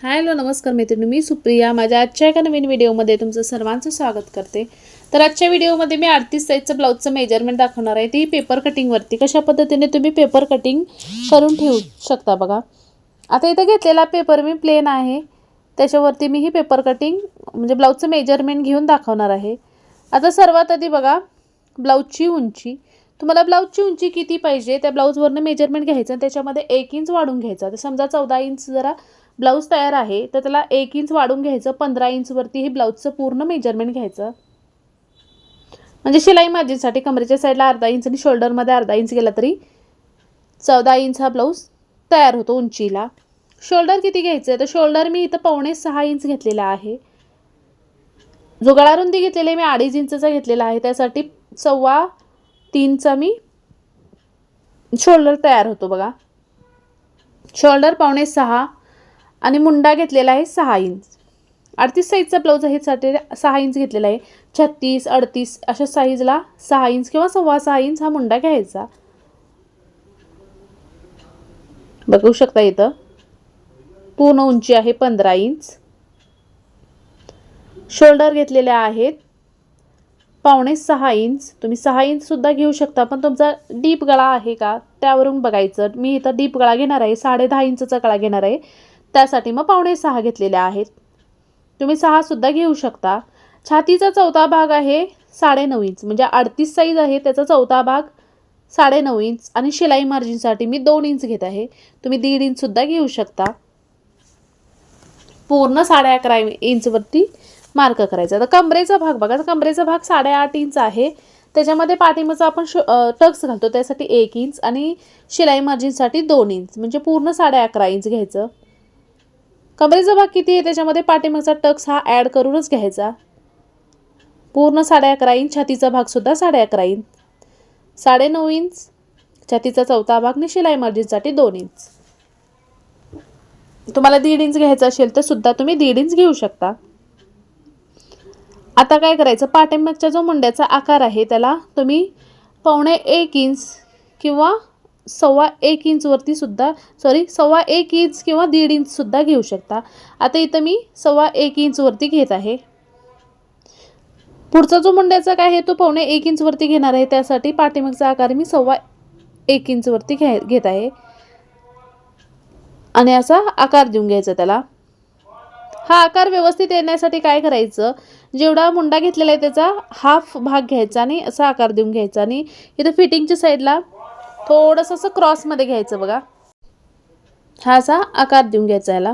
Hello नमस्कार मैत्रिणी, मी सुप्रिया. माझ्या आजच्या एका नवीन व्हिडिओमध्ये तुमचं सर्वांचं स्वागत करते. तर आजच्या व्हिडिओमध्ये मी 38 साईजचं ब्लाऊजचं मेजरमेंट दाखवणार आहे. ती पेपर कटिंगवरती कशा पद्धतीने तुम्ही पेपर कटिंग करून ठेवू शकता बघा. आता इथं घेतलेला पेपर मी प्लेन आहे, त्याच्यावरती मी ही पेपर कटिंग म्हणजे ब्लाऊजचं मेजरमेंट घेऊन दाखवणार आहे. आता सर्वात आधी बघा, ब्लाऊजची उंची. तुम्हाला ब्लाऊजची उंची किती पाहिजे त्या ब्लाऊजवरनं मेजरमेंट घ्यायचं आणि त्याच्यामध्ये 1 इंच वाढून घ्यायचं. तर समजा 14 इंच जरा ब्लाऊज तयार आहे तर त्याला 1 इंच वाढून घ्यायचं. 15 इंचवरती हे ब्लाऊजचं पूर्ण मेजरमेंट घ्यायचं. म्हणजे शिलाई मार्जिनसाठी कमरेच्या साईडला अर्धा इंच आणि शोल्डरमध्ये अर्धा इंच गेला तरी 14 इंच हा ब्लाऊज तयार होतो उंचीला. शोल्डर किती घ्यायचं आहे तर शोल्डर मी इथं 5.25 इंच घेतलेला आहे. जो गळा रुंदी घेतलेली मी 2.5 इंचचा घेतलेला आहे, त्यासाठी 3.25चा मी शोल्डर तयार होतो बघा. शोल्डर 5.25 आणि मुंडा घेतलेला आहे 6 इंच. 38 साईजचा ब्लाऊज आहे साठी 6 इंच घेतलेला आहे. 36, 38 अशा साईजला 6 इंच किंवा 6.25 इंच हा मुंडा घ्यायचा. बघू शकता इथं पूर्ण उंची आहे 15 इंच. शोल्डर घेतलेले आहेत 5.25 इंच. तुम्ही 6 इंच सुद्धा घेऊ शकता, पण तुमचा डीप गळा आहे का त्यावरून बघायचं. मी इथं डीप गळा घेणार आहे, 10.5 इंचचा गळा घेणार आहे, त्यासाठी मग 5.25 घेतलेले आहेत. तुम्ही 6 सुद्धा घेऊ शकता. छातीचा चौथा भाग आहे 9.5 इंच, म्हणजे 38 साईज आहे त्याचा चौथा भाग 9.5 इंच. आणि शिलाई मार्जिनसाठी मी 2 इंच घेत आहे. तुम्ही 1.5 इंच सुद्धा घेऊ शकता. पूर्ण 11.5 इंचवरती मार्क करायचा. तर कमरेचा भाग बघा, तर कमरेचा भाग 8.5 इंच आहे. त्याच्यामध्ये पाठीमागचा आपण टक्स घालतो त्यासाठी 1 इंच आणि शिलाई मार्जिनसाठी 2 इंच, म्हणजे पूर्ण 11.5 इंच घ्यायचं. कमरेचा भाग किती आहे त्याच्यामध्ये पाठीमागचा टक्स हा ॲड करूनच घ्यायचा. पूर्ण 11.5 इंच. छातीचा भाग सुद्धा 11.5 इंच. 9.5 इंच छातीचा चौथा भाग आणि शिलाई मार्जिनसाठी 2 इंच. तुम्हाला 1.5 इंच घ्यायचं असेल तर सुद्धा तुम्ही 1.5 इंच घेऊ शकता. आता काय करायचं, पाठीमागचा जो मुंड्याचा आकार आहे त्याला तुम्ही 1.25 इंच किंवा 1.25 इंचवरती सुद्धा 1.25 इंच किंवा 1.5 इंच सुद्धा घेऊ शकता. आता इथं मी 1.25 इंचवरती घेत आहे. पुढचा जो मुंड्याचा काय आहे तो 1.25 इंचवरती घेणार आहे, त्यासाठी पाठीमागचा आकार मी 1.25 इंचवरती घेत आहे आणि असा आकार देऊन घ्यायचा त्याला. हा आकार व्यवस्थित येण्यासाठी काय करायचं, जेवढा मुंडा घेतलेला आहे त्याचा हाफ भाग घ्यायचा आणि असा आकार देऊन घ्यायचा. आणि इथं फिटिंगच्या साईडला थोडंसं असं क्रॉसमध्ये घ्यायचं बघा. हा असा आकार देऊन घ्यायचा याला.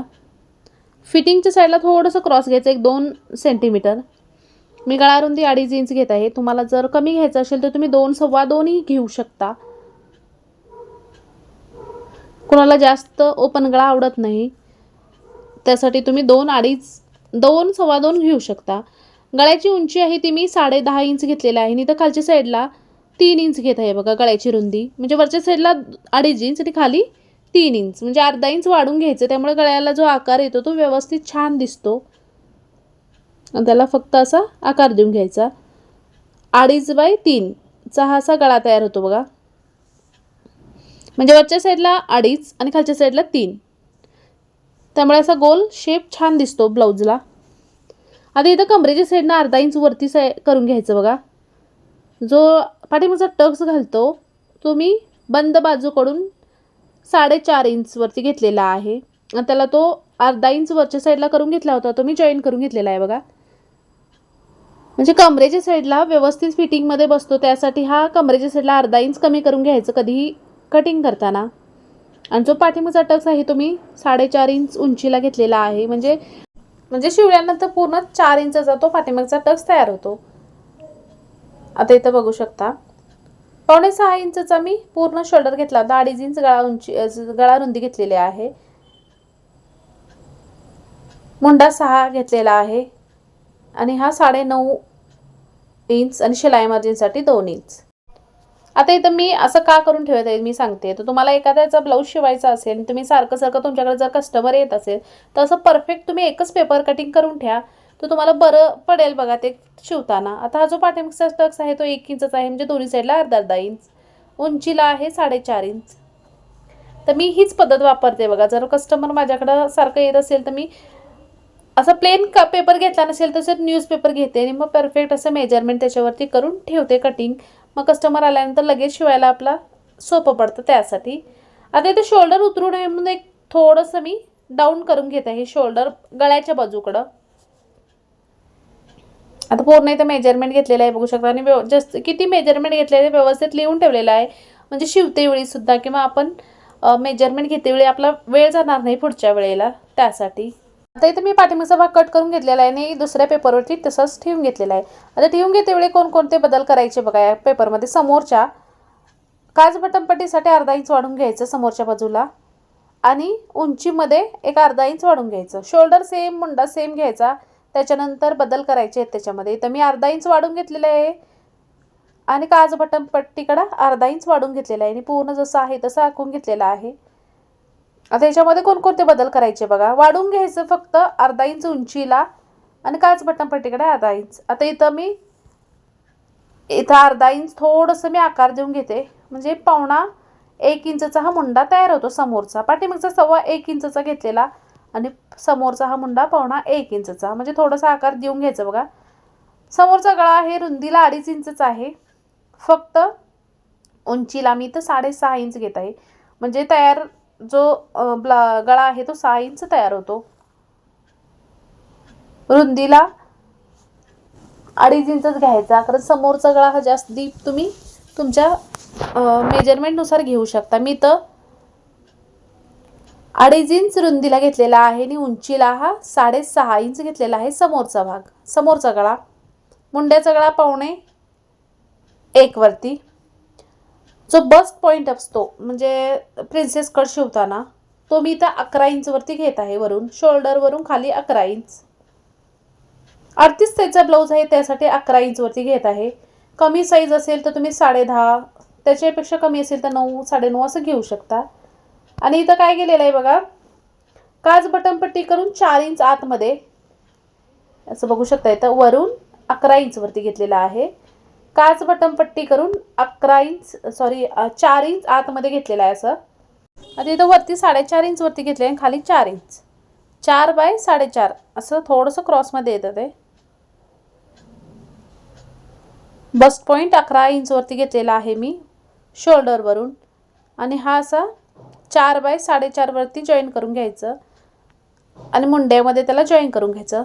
फिटिंगच्या साईडला थोडंसं क्रॉस घ्यायचं, 1-2 सेंटीमीटर. मी गळा रुंदी 2.5 इंच घेत आहे. तुम्हाला जर कमी घ्यायचं असेल तर तुम्ही 2-2.25 घेऊ शकता. कोणाला जास्त ओपन गळा आवडत नाही त्यासाठी तुम्ही 2-2.5 घेऊ शकता. गळ्याची उंची आहे ती मी 10.5 इंच घेतलेला आहे आणि इथं खालच्या साईडला 3 इंच घेत आहे बघा. गळ्याची रुंदी म्हणजे वरच्या साईडला 2.5 इंच आणि खाली 3 इंच, म्हणजे अर्धा इंच वाढून घ्यायचं. त्यामुळे गळ्याला जो आकार येतो तो व्यवस्थित छान दिसतो. त्याला फक्त असा आकार देऊन घ्यायचा. 2.5/3चा हा असा गळा तयार होतो बघा. म्हणजे वरच्या साईडला 2.5 आणि खालच्या साईडला 3, त्यामुळे असा गोल शेप छान दिसतो ब्लाऊजला. आता इथं कमरेच्या साईडनं अर्धा इंच वरती करून घ्यायचं बघा. जो पाठीमागचा टक्स घालतो तो मी बंद बाजूकडून 4.5 इंचवरती घेतलेला आहे आणि त्याला तो अर्धा इंच वरच्या साईडला करून घेतला होता, तो मी जॉईन करून घेतलेला आहे बघा. म्हणजे कमरेच्या साईडला व्यवस्थित फिटिंगमध्ये बसतो, त्यासाठी हा कमरेच्या साईडला अर्धा इंच कमी करून घ्यायचं कधीही कटिंग करताना. आणि जो पाठीमागचा टक्स आहे तो मी 4.5 इंच उंचीला घेतलेला आहे. म्हणजे शिवल्यानंतर पूर्ण 4 इंचचा तो पाठीमागचा टक्स तयार होतो. आता इथं बघू शकता 5.25 इंचचा मी पूर्ण शोल्डर घेतला होता. 2.5 इंच गळा रुंदी घेतलेली आहे. मुंडा 6 घेतलेला आहे आणि हा 9.5 इंच आणि शिलाई मार्जिनसाठी 2 इंच. आता इथं मी असं का करून ठेवत आहे मी सांगते. तर तुम्हाला एखाद्याचा ब्लाऊज शिवायचा असेल, तुम्ही सारखं तुमच्याकडे जर कस्टमर येत असेल तर असं परफेक्ट तुम्ही एकच पेपर कटिंग करून ठेवा, तर तुम्हाला बरं पडेल बघा ते शिवताना. आता हा जो पाठीमागचा टक्स आहे तो 1 इंचचा आहे, म्हणजे दोन्ही साईडला अर्धा इंच. उंचीला आहे 4.5 इंच. तर मी हीच पद्धत वापरते बघा. जर कस्टमर माझ्याकडं सारखं येत असेल तर मी असं प्लेन पेपर घेतला नसेल तर न्यूजपेपर घेते आणि मग परफेक्ट असं मेजरमेंट त्याच्यावरती करून ठेवते कटिंग. मग कस्टमर आल्यानंतर लगेच शिवायला आपला सोपं पडतं त्यासाठी. आता इथे शोल्डर उतरू नये म्हणून एक थोडंसं मी डाऊन करून घेते हे शोल्डर गळ्याच्या बाजूकडं. आता पूर्ण इथं मेजरमेंट घेतलेलं आहे बघू शकता आणि जस्ट किती मेजरमेंट घेतलेलं आहे व्यवस्थित लिहून ठेवलेलं आहे. म्हणजे शिवते वेळी सुद्धा किंवा आपण मेजरमेंट घेते वेळी आपला वेळ जाणार नाही पुढच्या वेळेला त्यासाठी. आता इथे मी पाठीमागचा भाग कट करून घेतलेला आहे आणि दुसऱ्या पेपरवरती तसंच ठेवून घेतलेला आहे. आता ठेवून घेते वेळी कोणकोणते बदल करायचे बघा या पेपरमध्ये. समोरच्या काच बटनपट्टीसाठी अर्धा इंच वाढून घ्यायचं समोरच्या बाजूला आणि उंचीमध्ये एक अर्धा इंच वाढून घ्यायचं. शोल्डर सेम, मुंडा सेम घ्यायचा. त्याच्यानंतर बदल करायचे आहेत त्याच्यामध्ये. तर मी अर्धा इंच वाढून घेतलेलं आहे आणि काच बटनपट्टीकडं अर्धा इंच वाढून घेतलेला आहे आणि पूर्ण जसं आहे तसं आखून घेतलेलं आहे. आता याच्यामध्ये कोणकोणते बदल करायचे बघा. वाढून घ्यायचं फक्त अर्धा इंच उंचीला आणि काच बटनपट्टीकडे अर्धा इंच. आता इथं अर्धा इंच थोडंसं मी आकार देऊन घेते. म्हणजे पावणा 1 इंचचा हा मुंडा तयार होतो समोरचा. पाठीमागचा 1.25 इंचचा घेतलेला आणि समोरचा हा मुंडा पावणा 1 इंचचा. म्हणजे थोडासा आकार देऊन घ्यायचं बघा. समोरचा गळा आहे रुंदीला 2.5 इंचचा आहे. फक्त उंचीला मी तर 6.5 इंच घेत आहे. म्हणजे तयार जो गळा आहे तो 6 इंच तयार होतो. रुंदीला 2.5 इंचच घ्यायचा कारण समोरचा गळा हा जास्त डीप तुम्ही तुमच्या मेजरमेंटनुसार घेऊ शकता. मी तर 2.5 इंच रुंदीला घेतलेला आहे आणि उंचीला हा 6.5 इंच घेतलेला आहे समोरचा भाग. समोरचा गळा, मुंड्याचा गळा पावणे 1 वरती. जो बस्ट पॉईंट असतो म्हणजे प्रिन्सेस कट शिवताना तो मी इथं 11 इंचवरती घेत आहे. वरून शोल्डरवरून खाली 11 इंच. 38 साईजचा ब्लाऊज आहे त्यासाठी 11 इंचवरती घेत आहे. कमी साईज असेल तर तुम्ही 10.5, त्याच्यापेक्षा कमी असेल तर 9, 9.5 असं घेऊ शकता. आणि इथं काय केलेलं आहे बघा. काच बटनपट्टी करून 4 इंच आतमध्ये असं बघू शकता. इथं वरून 11 इंचवरती घेतलेला आहे. काच बटनपट्टी करून 4 इंच आतमध्ये घेतलेला आहे असं. आता इथं वरती 4.5 इंचवरती घेतले आणि खाली 4 इंच. 4 बाय 4.5 असं थोडंसं क्रॉसमध्ये येतं ते. बस्ट पॉईंट 11 इंचवरती घेतलेला आहे मी शोल्डरवरून आणि हा असा 4 बाय 4.5 वरती जॉईन करून घ्यायचं आणि मुंड्यामध्ये त्याला जॉईन करून घ्यायचं.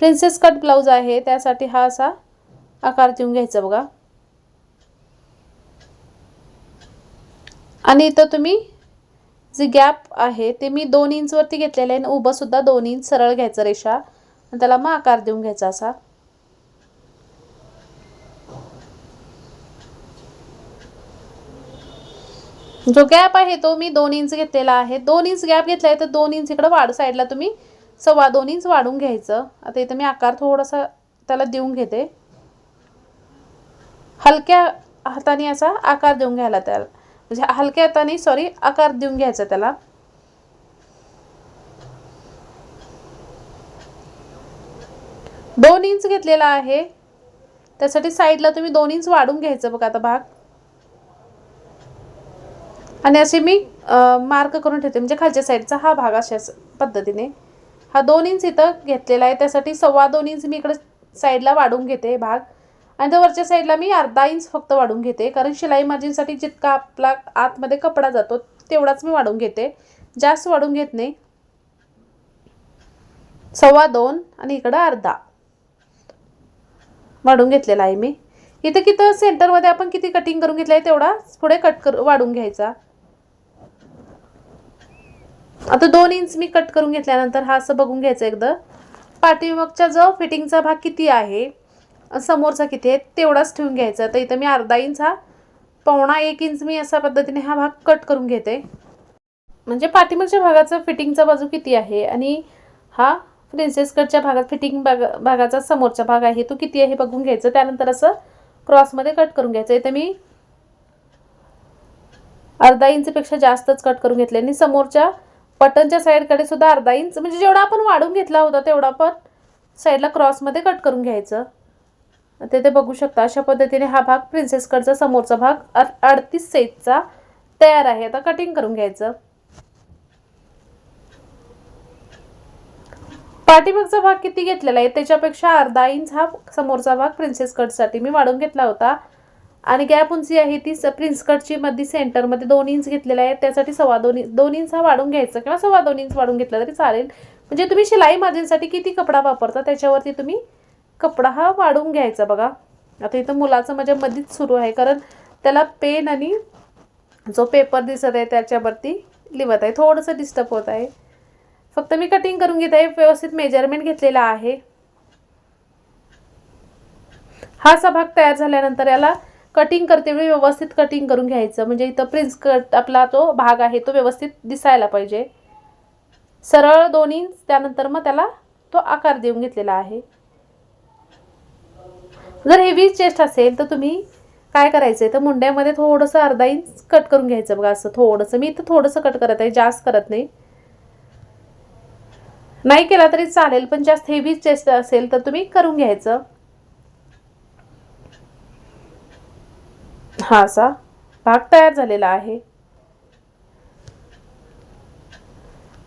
प्रिन्सेस कट ब्लाऊज आहे त्यासाठी हा असा आकार देऊन घ्यायचा बघा. आणि इथं तुम्ही जे गॅप आहे ते मी 2 इंचवरती घेतलेलं आहे आणि उभं सुद्धा 2 इंच सरळ घ्यायचं रेषा आणि त्याला मग आकार देऊन घ्यायचा असा. जो गॅप आहे तो मी 2 इंच घेतलेला आहे. 2 इंच गॅप घेतला आहे तर 2 इंच इकडं वाढ साईडला तुम्ही 2.25 इंच वाढून घ्यायचं. आता इथं मी आकार थोडासा त्याला देऊन घेते. हलक्या हाताने असा आकार देऊन घ्यायला त्याला, म्हणजे हलक्या हाताने आकार देऊन घ्यायचा त्याला. दोन इंच घेतलेला आहे त्यासाठी साईडला तुम्ही 2 इंच वाढून घ्यायचं बघा आता भाग. आणि असे मी मार्क करून ठेवते म्हणजे खालच्या साईडचा हा भाग अशाच पद्धतीने. हा 2 इंच इथं घेतलेला आहे त्यासाठी 2.25 इंच मी इकडे साईडला वाढून घेते भाग. आणि त्या वरच्या साईडला मी अर्धा इंच फक्त वाढून घेते कारण शिलाई मार्जिनसाठी जितका आपला आतमध्ये कपडा जातो तेवढाच मी वाढून घेते, जास्त वाढून घेत नाही. 2.25 आणि इकडं अर्धा वाढून घेतलेला आहे मी. इथं किती सेंटरमध्ये आपण किती कटिंग करून घेतलं आहे तेवढा पुढे वाढून घ्यायचा. आता 2 इंच मी कट करून घेतल्यानंतर हा असं बघून घ्यायचं एकदा पाठीमागचा जो फिटिंगचा भाग किती आहे समोरचा किती आहे तेवढाच ठेवून घ्यायचा. तर इथं मी अर्धा इंच हा 1.25 इंच मी अशा पद्धतीने हा भाग कट करून घेते. म्हणजे पाठीमागच्या भागाचा फिटिंगचा बाजू किती आहे आणि हा प्रिन्सेस कटच्या भागात फिटिंग भागाचा समोरचा भाग आहे तो किती आहे बघून घ्यायचं. त्यानंतर असं क्रॉसमध्ये कट करून घ्यायचं. इथं मी अर्धा इंचपेक्षा जास्तच कट करून घेतले आणि समोरच्या बटनच्या साईडकडे सुद्धा अर्धा इंच म्हणजे जेवढा आपण वाढून घेतला होता तेवढा पण साईडला क्रॉसमध्ये कट करून घ्यायचं. ते बघू शकता अशा पद्धतीने हा भाग प्रिन्सेस कटचा समोरचा भाग 38 साईजचा तयार आहे. आता कटिंग करून घ्यायचं. पाठीमागचा भाग किती घेतलेला आहे त्याच्यापेक्षा अर्धा इंच हा समोरचा भाग प्रिन्सेस कटसाठी मी वाढवून घेतला होता. आणि गॅप उंची आहे ती प्रिन्स कटची मध्ये सेंटरमध्ये 2 इंच घेतलेला आहे. त्यासाठी 2.25 इंच हा वाढून घ्यायचा किंवा 2.25 इंच वाढून घेतला तरी चालेल. म्हणजे तुम्ही शिलाई मार्जिनसाठी किती कपडा वापरता त्याच्यावरती तुम्ही कपडा हा वाढून घ्यायचा. बघा आता इथं मुलाचं माझ्या मध्येच सुरू आहे, कारण त्याला पेन आणि जो पेपर दिसत आहे त्याच्यावरती लिहत आहे, थोडंसं डिस्टर्ब होत आहे. फक्त मी कटिंग करून घेत आहे. व्यवस्थित मेजरमेंट घेतलेला आहे. हा असा भाग तयार झाल्यानंतर याला कटिंग करते वेळी व्यवस्थित कटिंग करून घ्यायचं. म्हणजे इथं प्रिन्स कट आपला तो भाग आहे तो व्यवस्थित दिसायला पाहिजे. सरळ 2 इंच, त्यानंतर मग त्याला तो आकार देऊन घेतलेला आहे. जर हेवी चेस्ट असेल तर तुम्ही काय करायचं आहे, तर मुंड्यामध्ये थोडंसं अर्धा इंच कट करून घ्यायचं. बघा असं थोडंसं, मी इथं थोडंसं कट करत आहे, जास्त करत नाही. नाही केला तरी चालेल, पण जास्त हेवी चेस्ट असेल तर तुम्ही करून घ्यायचं. हा असा भाग तयार झालेला आहे.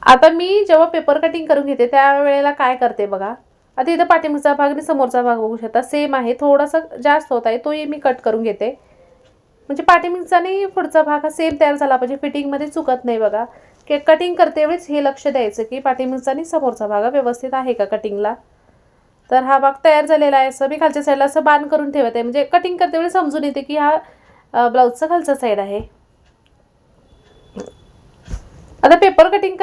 आता मी जेव्हा पेपर कटिंग करून घेते त्यावेळेला काय करते बघा, आता इथं पाठीमागचा भाग आणि समोरचा भाग बघू शकता सेम आहे, थोडासा जास्त होत आहे तोही मी कट करून घेते. म्हणजे पाठीमागचा आणि पुढचा भाग हा सेम तयार झाला पाहिजे, फिटिंगमध्ये चुकत नाही. बघा की कटिंग करते वेळेस हे लक्ष द्यायचं की पाठीमागचा आणि समोरचा भाग व्यवस्थित आहे का कटिंगला. तर हा भाग तयार झालेला आहे. असं मी खालच्या साईडला असं बांध करून ठेवत आहे, म्हणजे कटिंग करते वेळेस समजून येते की हा ब्लाऊजचा खालचा साईड आहे. आता पेपर कटिंग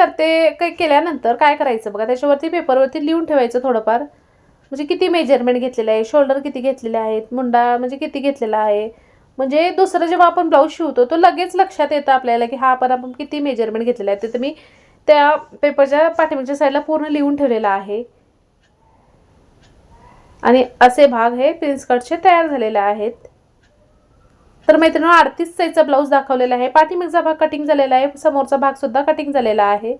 केल्यानंतर काय करायचं बघा, त्याच्यावरती पेपरवरती लिहून ठेवायचं थोडंफार. म्हणजे किती मेजरमेंट घेतलेलं आहे, शोल्डर किती घेतलेले आहेत, मुंडा म्हणजे किती घेतलेला आहे. म्हणजे दुसरं जेव्हा आपण ब्लाऊज शिवतो तो लगेच लक्षात येतं आपल्याला की हा आपण किती मेजरमेंट घेतलेलं आहे. ते मी त्या पेपरच्या पाठीमागच्या साईडला पूर्ण लिहून ठेवलेला आहे. आणि असे भाग हे प्रिन्स कटचे तयार झालेले आहेत. तर मैत्रिणींनो 38 साईजचा ब्लाऊज दाखवलेला आहे. पाठीमागचा भाग कटिंग झालेला आहे, समोरचा भाग सुद्धा कटिंग झालेला आहे.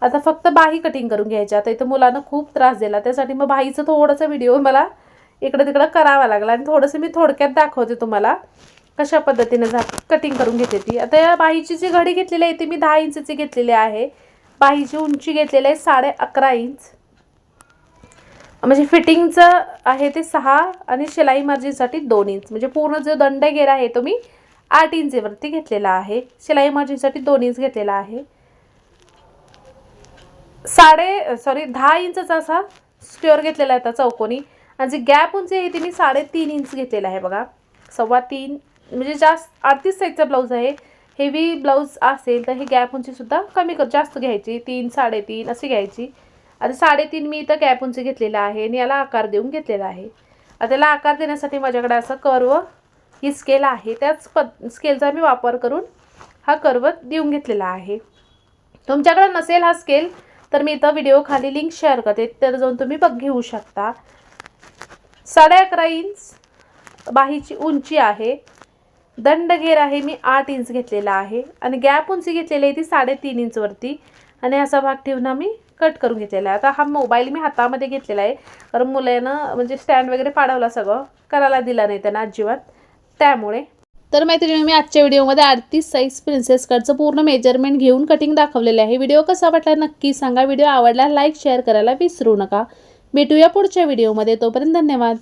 आता फक्त बाही कटिंग करून घ्यायची. आता इथं मुलांना खूप त्रास दिला, त्यासाठी मग बाहीचं थोडंसं व्हिडिओ मला इकडं तिकडं करावा लागला आणि थोडंसं मी थोडक्यात दाखवते तुम्हाला कशा पद्धतीने कटिंग करून घेते ती. आता या बाहीची जी घडी घेतलेली आहे ती मी 10 इंचची घेतलेली आहे. बाहीची उंची घेतलेली आहे 11.5 इंच. म्हणजे फिटिंगचं आहे ते 6 आणि शिलाई मार्जिनसाठी 2 इंच. म्हणजे पूर्ण जो दंड घेर आहे तो मी 8 इंचवरती घेतलेला आहे. शिलाई मार्जिनसाठी 2 इंच घेतलेला आहे. 10 इंचचा असा स्क्वेअर घेतलेला आहे चौकोनी. आणि जी गॅप उंची आहे ती मी 3.5 इंच घेतलेला आहे. बघा 3.25 म्हणजे जास्त 38 साईजचा ब्लाऊज आहे. हेवी ब्लाऊज असेल तर हे गॅप उंचीसुद्धा जास्त घ्यायची, 3 3.5 अशी घ्यायची. आता 3.5 मी इथं गॅप उंची घेतलेला आहे आणि याला आकार देऊन घेतलेला आहे. आता त्याला आकार देण्यासाठी माझ्याकडे असं कर्व ही स्केल आहे, त्याच स्केलचा मी वापर करून हा कर्व देऊन घेतलेला आहे. तुमच्याकडे नसेल हा स्केल तर मी इथं व्हिडिओ खाली लिंक शेअर करते, तर जाऊन तुम्ही घेऊ शकता. 11.5 इंच बाहीची उंची आहे. दंड घेर आहे मी 8 इंच घेतलेला आहे आणि गॅप उंची घेतलेली आहे ती 3.5 इंचवरती. आणि असा भाग ठेवून मी कट करून घेतलेला आहे. आता हा मोबाईल मी हातामध्ये घेतलेला आहे, कारण मुलांना म्हणजे स्टँड वगैरे पाडवला, सगळं करायला दिला नाही त्यांना अजिबात, त्यामुळे. तर मैत्रिणी मी आजच्या व्हिडिओमध्ये 38 साईज प्रिन्सेस कटचं पूर्ण मेजरमेंट घेऊन कटिंग दाखवलेले आहे. व्हिडिओ कसा वाटला नक्की सांगा. व्हिडिओ आवडला लाईक शेअर करायला विसरू नका. भेटूया पुढच्या व्हिडिओमध्ये. तोपर्यंत धन्यवाद.